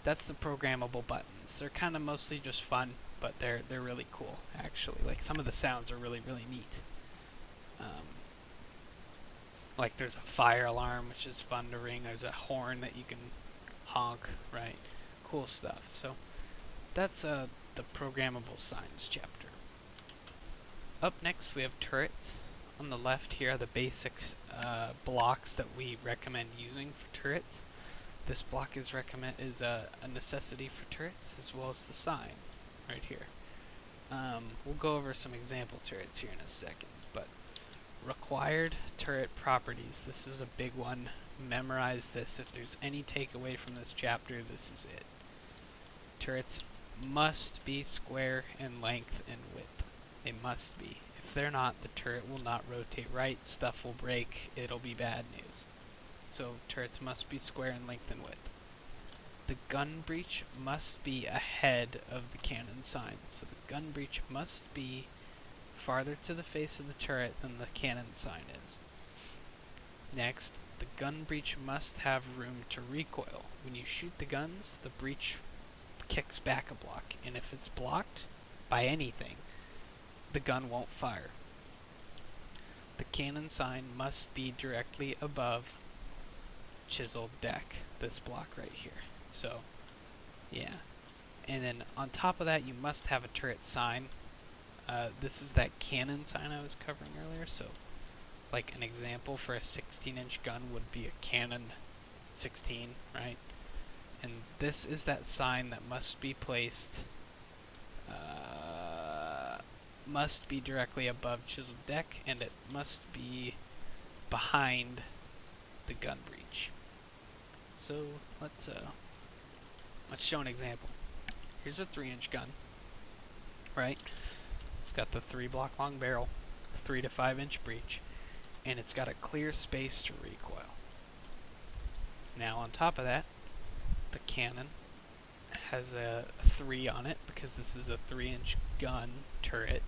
that's the programmable buttons. They're kind of mostly just fun, but they're really cool actually. Like some of the sounds are really neat. Like there's a fire alarm, which is fun to ring. There's a horn that you can honk, right? Cool stuff. So that's the Programmable Signs chapter. Up next we have turrets. On the left here are the basic blocks that we recommend using for turrets. This block is a necessity for turrets, as well as the sign right here. We'll go over some example turrets here in a second, but required turret properties. This is a big one. Memorize this. If there's any takeaway from this chapter, this is it. Turrets must be square in length and width. They must be. If they're not, the turret will not rotate right, stuff will break, it'll be bad news. So turrets must be square in length and width. The gun breech must be ahead of the cannon sign. So the gun breech must be farther to the face of the turret than the cannon sign is. Next, the gun breech must have room to recoil. When you shoot the guns, the breech kicks back a block, and if it's blocked by anything, the gun won't fire. The cannon sign must be directly above chiseled deck, this block right here. So, yeah. And then on top of that, you must have a turret sign. This is that cannon sign I was covering earlier. So, like an example for a 16-inch gun would be a Cannon 16, right? And this is that sign that must be placed, must be directly above chiseled deck, and it must be behind the gun breech. So let's show an example. Here's a 3-inch gun, right? It's got the 3-block long barrel, 3 to 5-inch breech, and it's got a clear space to recoil. Now on top of that, the cannon has a 3 on it because this is a 3-inch gun turret,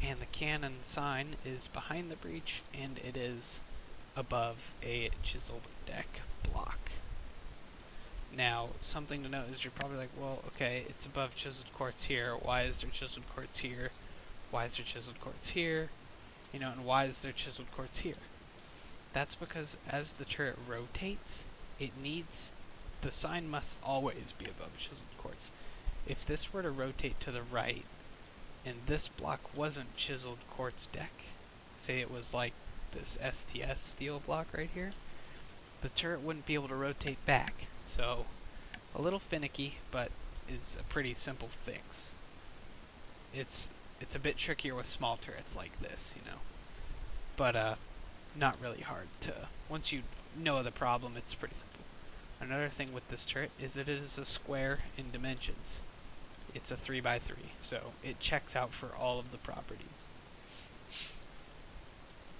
and the cannon sign is behind the breech, and it is above a chiseled deck block. Now, something to note is you're probably like, well, okay, it's above chiseled quartz here. Why is there chiseled quartz here? Why is there chiseled quartz here? You know, and why is there chiseled quartz here? That's because as the turret rotates, the sign must always be above chiseled quartz. If this were to rotate to the right, and this block wasn't chiseled quartz deck, say it was like this STS steel block right here, the turret wouldn't be able to rotate back. So, a little finicky, but it's a pretty simple fix. It's a bit trickier with small turrets like this, you know, but not really hard to. Once you know the problem, it's pretty simple. Another thing with this turret is it is a square in dimensions. It's a 3x3, so it checks out for all of the properties.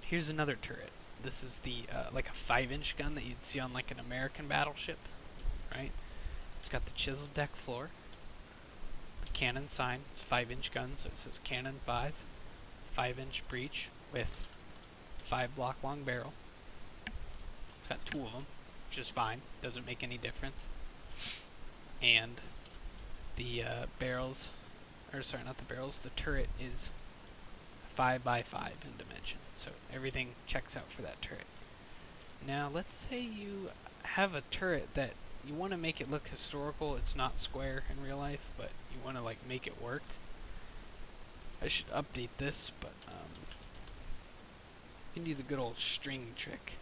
Here's another turret. This is the like a 5-inch gun that you'd see on like an American battleship, right? It's got the chiseled deck floor, the cannon sign. It's a 5-inch gun, so it says cannon 5, 5-inch breech with 5-block long barrel. It's got 2 of them, which is fine. Doesn't make any difference. And the barrels, or sorry, not the barrels. The turret is 5x5 in dimension, so everything checks out for that turret. Now, let's say you have a turret that you want to make it look historical. It's not square in real life, but you want to like make it work. I should update this, but you can do the good old string trick,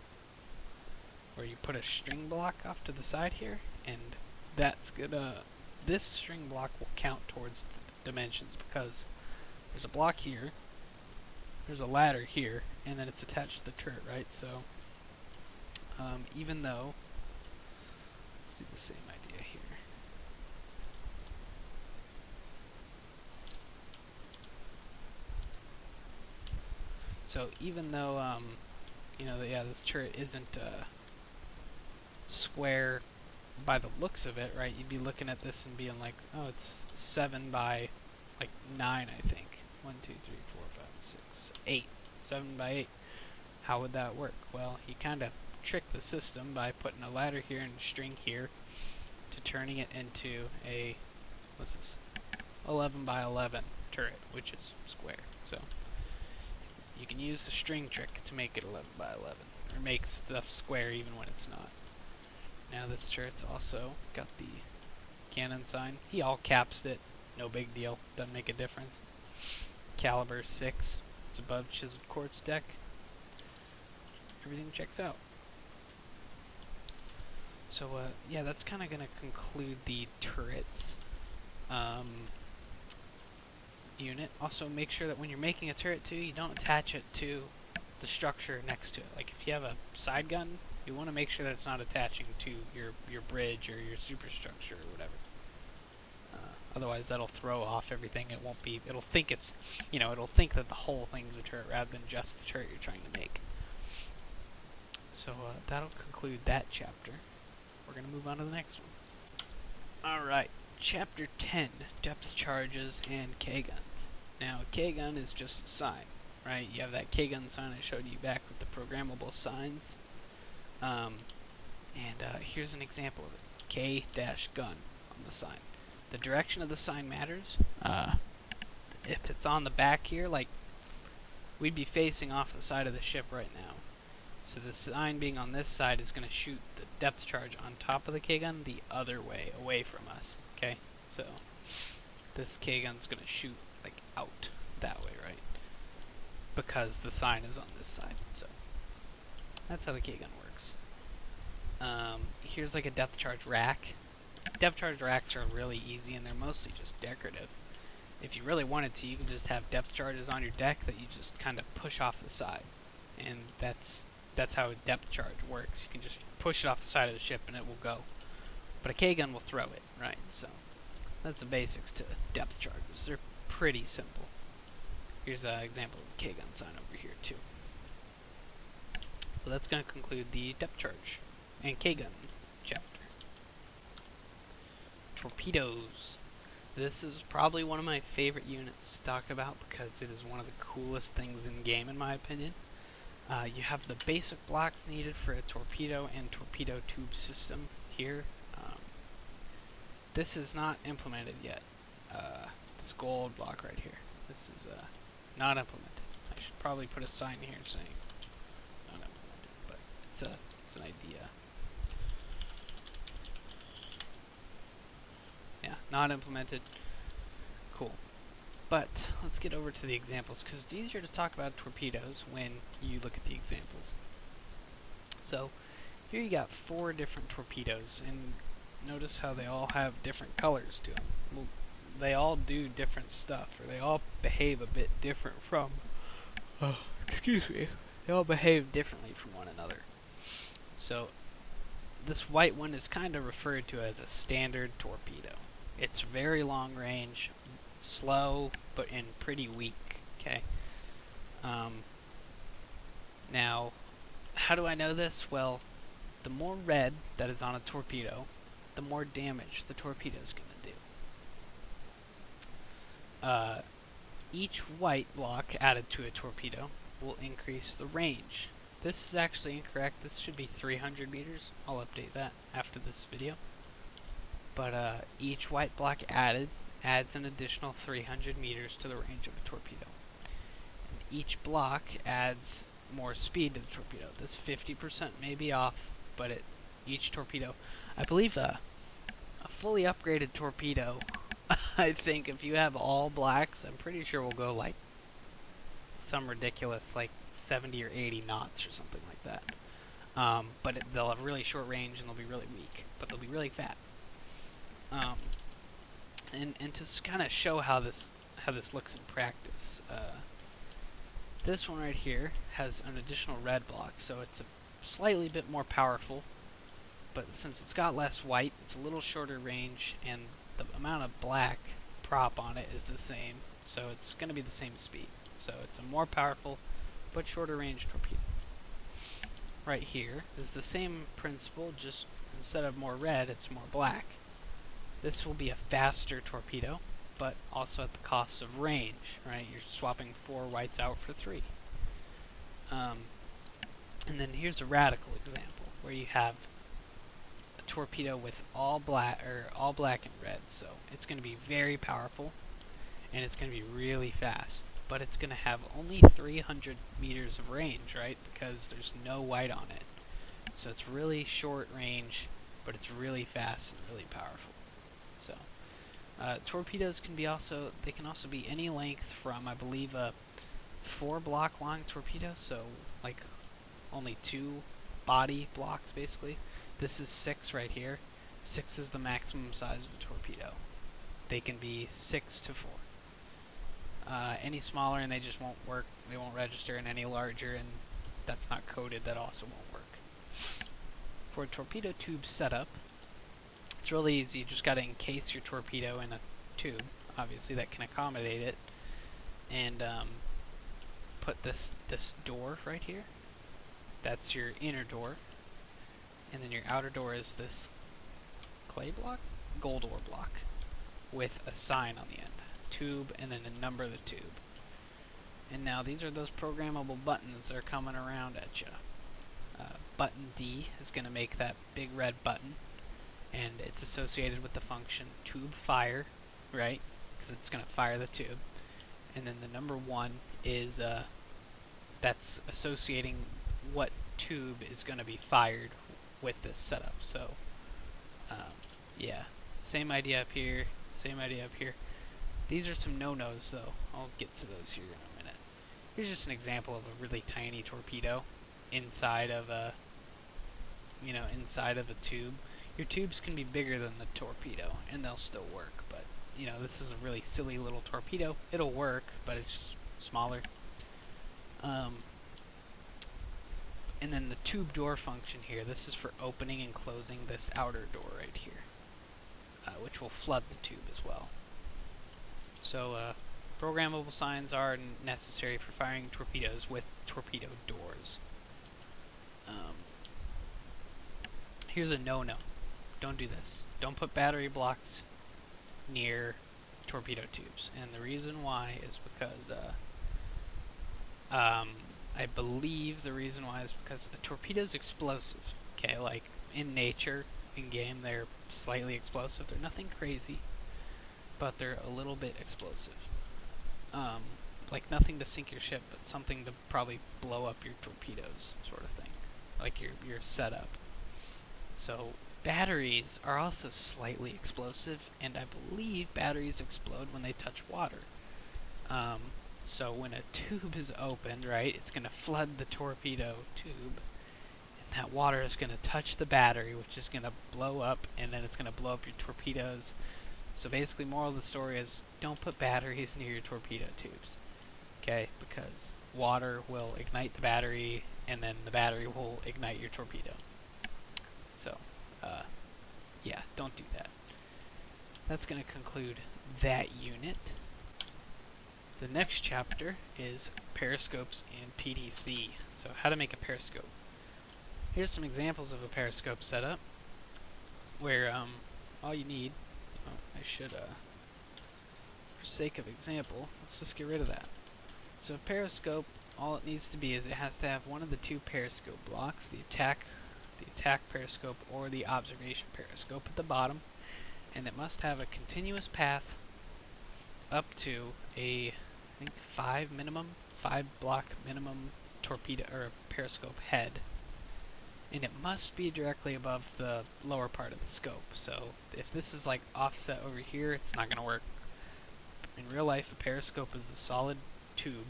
where you put a string block off to the side here, and that's gonna, this string block will count towards the dimensions because there's a block here, there's a ladder here, and then it's attached to the turret, right? So even though, let's do the same idea here. So even though you know, yeah, this turret isn't square by the looks of it, right? You'd be looking at this and being like, oh, it's 7 by like 9, I think. 1, 2, 3, 4, 5, 6, 8. 7 by 8. How would that work? Well, you kind of trick the system by putting a ladder here and a string here to turning it into a, what's this, 11 by 11 turret, which is square. So you can use the string trick to make it 11 by 11, or make stuff square even when it's not. Now this turret's also got the cannon sign. He all caps it, no big deal, doesn't make a difference. Caliber 6, it's above chiseled quartz deck. Everything checks out. So yeah, that's kind of going to conclude the turrets unit. Also, make sure that when you're making a turret too, you don't attach it to the structure next to it. Like if you have a side gun, you want to make sure that it's not attaching to your bridge or your superstructure or whatever. Otherwise, that'll throw off everything. It won't be. It'll think it's, you know, it'll think that the whole thing's a turret rather than just the turret you're trying to make. So that'll conclude that chapter. We're gonna move on to the next one. All right, chapter 10: depth charges and K-guns. Now, a K-gun is just a sign, right? You have that K-gun sign I showed you back with the programmable signs. Here's an example of it. K-gun on the sign. The direction of the sign matters. If it's on the back here, like, we'd be facing off the side of the ship right now. So the sign being on this side is going to shoot the depth charge on top of the K-gun the other way, away from us, okay? So this K-gun's going to shoot, like, out that way, right? Because the sign is on this side, so that's how the K-gun works. Here's like a depth charge rack. Depth charge racks are really easy, and they're mostly just decorative. If you really wanted to, you can just have depth charges on your deck that you just kind of push off the side, and that's that's how a depth charge works. You can just push it off the side of the ship and it will go. But a K-gun will throw it, right? So that's the basics to depth charges. They're pretty simple. Here's an example of a K-gun sign over here too. So that's going to conclude the depth charge and K-gun chapter. Torpedoes. This is probably one of my favorite units to talk about because it is one of the coolest things in game, in my opinion. You have the basic blocks needed for a torpedo and torpedo tube system here. This is not implemented yet. This gold block right here. This is not implemented. I should probably put a sign here saying not implemented, but it's an idea. Yeah, not implemented. Cool. But let's get over to the examples, because it's easier to talk about torpedoes when you look at the examples. So here you got 4 different torpedoes, and notice how they all have different colors to them. Well, they all do different stuff, or they all behave a bit different from, excuse me, they all behave differently from one another. So this white one is kind of referred to as a standard torpedo. It's very long range, slow, and pretty weak, okay? Now, how do I know this? Well, the more red that is on a torpedo, the more damage the torpedo is going to do. Each white block added to a torpedo will increase the range. This is actually incorrect. This should be 300 meters. I'll update that after this video. But each white block added adds an additional 300 meters to the range of a torpedo. And each block adds more speed to the torpedo. This 50% may be off, but each torpedo, I believe a fully upgraded torpedo, I think if you have all blacks, I'm pretty sure we'll go like some ridiculous, like 70 or 80 knots or something like that. But they'll have really short range and they'll be really weak, but they'll be really fast. And to kind of show how this looks in practice, this one right here has an additional red block, so it's a slightly bit more powerful. But since it's got less white, it's a little shorter range, and the amount of black prop on it is the same, so it's going to be the same speed. So it's a more powerful but shorter range torpedo. Right here is the same principle, just instead of more red, it's more black. This will be a faster torpedo, but also at the cost of range, right? You're swapping 4 whites out for 3. And then here's a radical example where you have a torpedo with all black and red, so it's going to be very powerful and it's going to be really fast, but it's going to have only 300 meters of range, right? Because there's no white on it. So it's really short range, but it's really fast and really powerful. So torpedoes can also be any length from, I believe, a 4 block long torpedo, so like only 2 body blocks basically. This is 6 right here. 6 is the maximum size of a torpedo. They can be 6 to 4. Any smaller and they just won't work. They won't register, and any larger and that's not coded, that also won't work. For a torpedo tube setup, it's really easy. You just got to encase your torpedo in a tube, obviously, that can accommodate it, and put this door right here. That's your inner door, and then your outer door is this clay block, gold ore block, with a sign on the end, tube, and then a number of the tube. And now these are those programmable buttons that are coming around at you. Button D is going to make that big red button, and it's associated with the function tube fire, right? Because it's going to fire the tube. And then the number 1 is that's associating what tube is going to be fired with this setup. So yeah, same idea up here, same idea up here. These are some no-nos though. I'll get to those here in a minute. Here's just an example of a really tiny torpedo inside of a tube. Your tubes can be bigger than the torpedo and they'll still work, but this is a really silly little torpedo. It'll work, but it's just smaller. And then the tube door function here, this is for opening and closing this outer door right here, which will flood the tube as well. So programmable signs are necessary for firing torpedoes with torpedo doors. Here's a no-no. Don't do this. Don't put battery blocks near torpedo tubes. And the reason why is because I believe the reason why is because a torpedo is explosive. Okay, like in nature, in game, they're slightly explosive. They're nothing crazy, but they're a little bit explosive. Like nothing to sink your ship, but something to probably blow up your torpedoes, sort of thing. Like your setup. So batteries are also slightly explosive, and I believe batteries explode when they touch water. So when a tube is opened, right, it's going to flood the torpedo tube, and that water is going to touch the battery, which is going to blow up, and then it's going to blow up your torpedoes. So basically, moral of the story is don't put batteries near your torpedo tubes, okay, because water will ignite the battery, and then the battery will ignite your torpedo. So, yeah, don't do that. That's going to conclude that unit. The next chapter is Periscopes and TDC. So how to make a periscope. Here's some examples of a periscope setup where all you need, I should, for sake of example, let's just get rid of that. So a periscope, all it needs to be is it has to have one of the two periscope blocks, the attack periscope or the observation periscope at the bottom, and it must have a continuous path up to a, I think 5 block minimum torpedo or periscope head, and it must be directly above the lower part of the scope. So if this is like offset over here, it's not going to work. In real life, a periscope is a solid tube,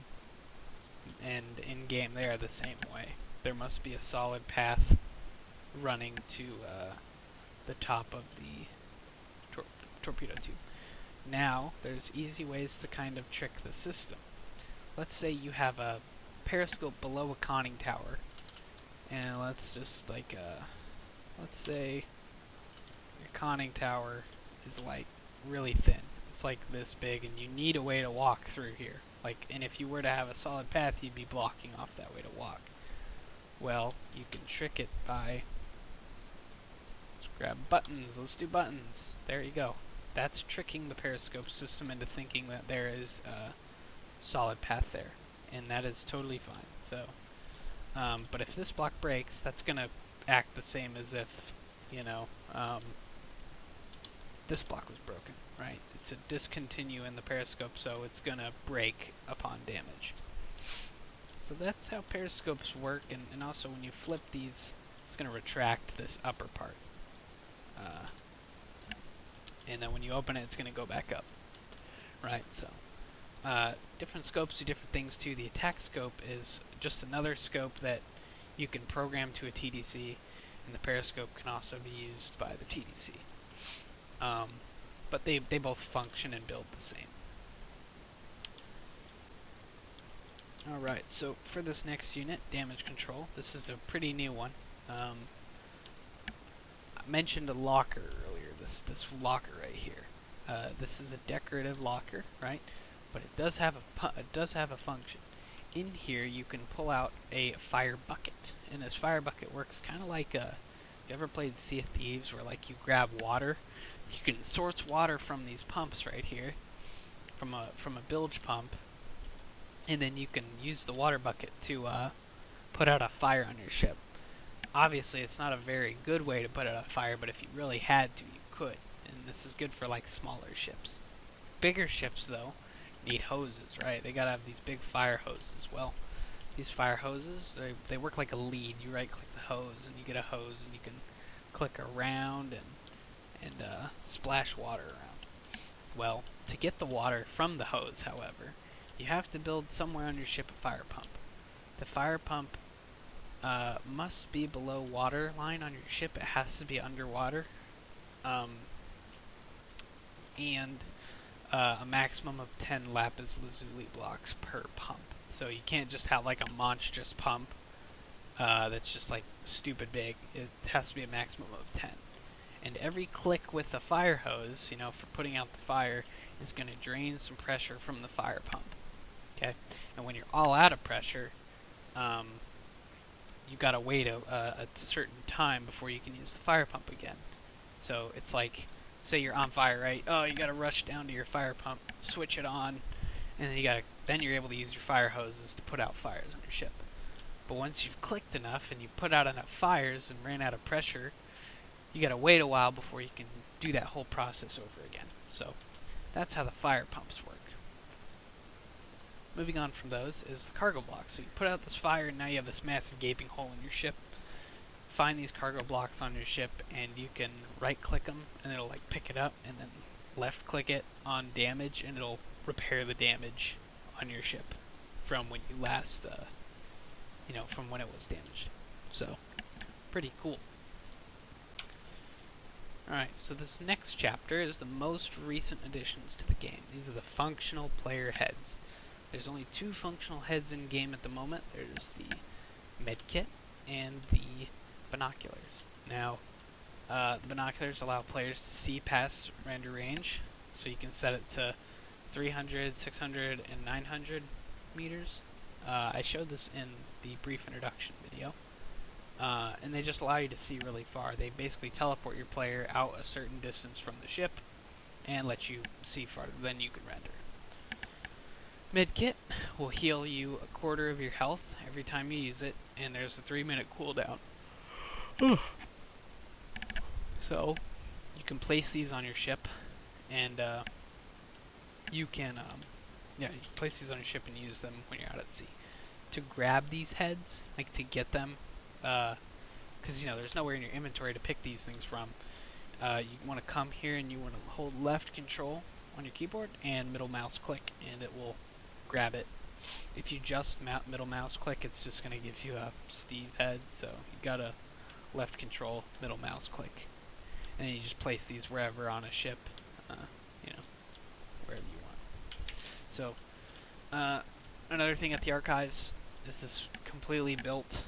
and in game they are the same way. There must be a solid path running to the top of the torpedo tube. Now, there's easy ways to kind of trick the system. Let's say you have a periscope below a conning tower, and let's just like, let's say your conning tower is like really thin. It's like this big, and you need a way to walk through here. Like, and if you were to have a solid path, you'd be blocking off that way to walk. Well, you can trick it by, let's grab buttons. Let's do buttons. There you go. That's tricking the periscope system into thinking that there is a solid path there, and that is totally fine. So, but if this block breaks, that's going to act the same as if, you know, this block was broken, right? It's a discontinue in the periscope, so it's going to break upon damage. So that's how periscopes work, and also when you flip these, it's going to retract this upper part. And then when you open it, it's going to go back up. Right, so different scopes do different things too. The attack scope is just another scope that you can program to a TDC, and the periscope can also be used by the TDC. But they both function and build the same. Alright, so for this next unit, damage control, this is a pretty new one. I mentioned a locker earlier, this locker right here. This is a decorative locker, right? But it does have a function. In here, you can pull out a fire bucket, and this fire bucket works kind of like a. You ever played Sea of Thieves, where like you grab water? You can source water from these pumps right here, from a bilge pump, and then you can use the water bucket to put out a fire on your ship. Obviously, it's not a very good way to put out a fire, but if you really had to, you could. And this is good for like smaller ships. Bigger ships, though, need hoses, right? They gotta have these big fire hoses. Well, these fire hoses, they work like a lead. You right-click the hose, and you get a hose, and you can click around and splash water around. Well, to get the water from the hose, however, you have to build somewhere on your ship a fire pump. The fire pump must be below water line on your ship. It has to be underwater. And a maximum of 10 lapis lazuli blocks per pump. So you can't just have like a monstrous pump that's just like stupid big. It has to be a maximum of 10. And every click with the fire hose, you know, for putting out the fire, is going to drain some pressure from the fire pump. Okay, and when you're all out of pressure, you gotta wait a certain time before you can use the fire pump again. So it's like, say you're on fire, right? Oh, you gotta rush down to your fire pump, switch it on, and then you're able to use your fire hoses to put out fires on your ship. But once you've clicked enough and you put out enough fires and ran out of pressure, you gotta wait a while before you can do that whole process over again. So that's how the fire pumps work. Moving on from those is the cargo blocks. So you put out this fire and now you have this massive gaping hole in your ship. Find these cargo blocks on your ship and you can right click them and it'll like pick it up, and then left click it on damage and it'll repair the damage on your ship from when you last, from when it was damaged. So pretty cool. Alright, so this next chapter is the most recent additions to the game. These are the functional player heads. There's only 2 functional heads in game at the moment. There's the medkit and the binoculars. Now, the binoculars allow players to see past render range, so you can set it to 300, 600, and 900 meters. I showed this in the brief introduction video. And they just allow you to see really far. They basically teleport your player out a certain distance from the ship and let you see farther than you can render. Medkit will heal you a quarter of your health every time you use it, and there's a 3-minute cooldown. So, you can place these on your ship, and you can place these on your ship and use them when you're out at sea. To grab these heads, like to get them, because there's nowhere in your inventory to pick these things from. You want to come here and you want to hold left control on your keyboard and middle mouse click, and it will grab it. If you just middle mouse click, it's just going to give you a Steve head, so you gotta left control, middle mouse click, and then you just place these wherever on a ship, wherever you want. So, another thing at the archives, this is completely built.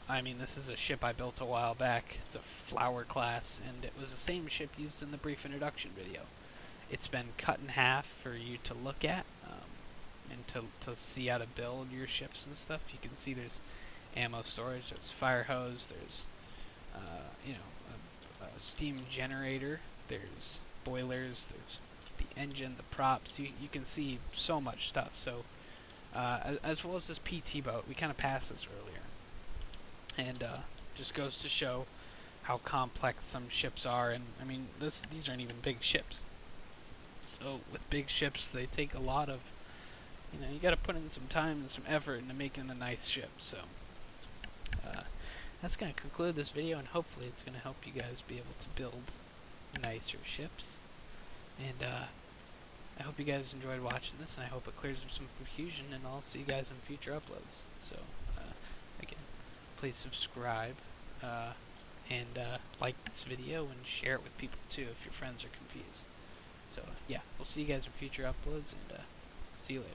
This is a ship I built a while back. It's a flower class, and it was the same ship used in the brief introduction video. It's been cut in half for you to look at, and to see how to build your ships and stuff. You can see there's ammo storage, there's fire hose, there's a steam generator, there's boilers, there's the engine, the props. You can see so much stuff. So as well as this PT boat, we kind of passed this earlier, and just goes to show how complex some ships are. And these aren't even big ships. So with big ships, they take a lot of, you got to put in some time and some effort into making a nice ship. So that's going to conclude this video, and hopefully it's going to help you guys be able to build nicer ships. And I hope you guys enjoyed watching this, and I hope it clears up some confusion, and I'll see you guys in future uploads. So again, please subscribe and like this video and share it with people too if your friends are confused. So yeah, we'll see you guys in future uploads, and see you later.